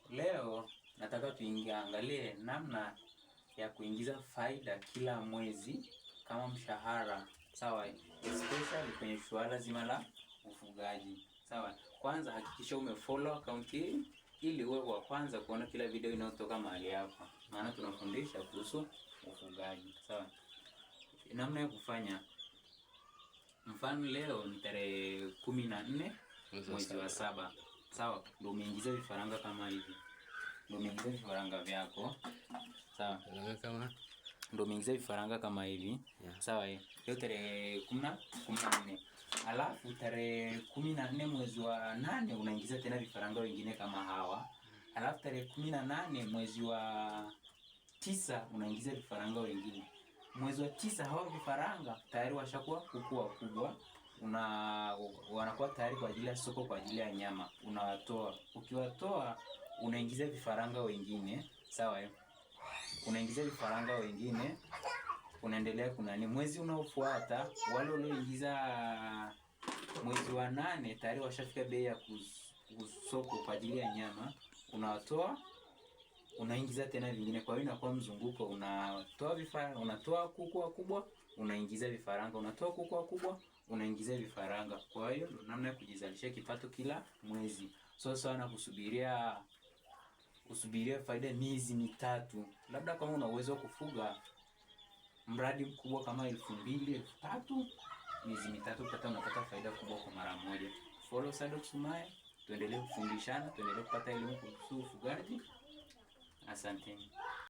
Leo nataka tuangalie namna ya kuingiza faida kila mwezi kama mshahara, sawa? Especially kwenye suala zima la ufugaji, sawa? Kwanza hakikisha umefollow account hii ili uwe wa kwanza kuona kila video inayotoka mahali hapa, maana tunafundisha kuhusu ufugaji, sawa? Namna ya kufanya, mfano leo ni tarehe 14 mwezi wa 7, sawa? Ndio umeingiza vifaranga kama hivi. Ndio umeingiza vifaranga vyako, sawa? Ndio umeingiza vifaranga kama hivi, sawa? Leo tarehe 14. Alafu tarehe 14 mwezi wa 8 unaingiza tena vifaranga wengine kama hawa. Alafu tarehe 18 mwezi wa 9 unaingiza vifaranga wengine. Mwezi wa 9 hawa vifaranga tayari washakuwa kuku wakubwa, wanakuwa tayari kwa ajili ya soko, kwa ajili ya nyama. Unawatoa, ukiwatoa unaingiza vifaranga wengine, sawa? Unaingiza vifaranga wengine, unaendelea kunani. Mwezi unaofuata wale walioingiza mwezi wa 8 tayari washafika bei ya kusoko kwa ajili ya nyama, unawatoa, unaingiza tena vingine. Kwa hiyo inakuwa mzunguko, unatoa vifaranga, unatoa kuku wakubwa, unaingiza vifaranga, unatoa kuku wakubwa, unaingiza vifaranga. Kwa hiyo namna ya kujizalisha kipato kila mwezi. So sana kusubiria faida miezi mitatu. Labda kama una uwezo kufuga mradi mkubwa kama 2000, 3000, miezi mitatu unapata faida kubwa kwa mara moja. Follow Sadox Sumaye, tuendelee kufundishana, tuendelee kupata elimu kuhusu ufugaji. Asanteni.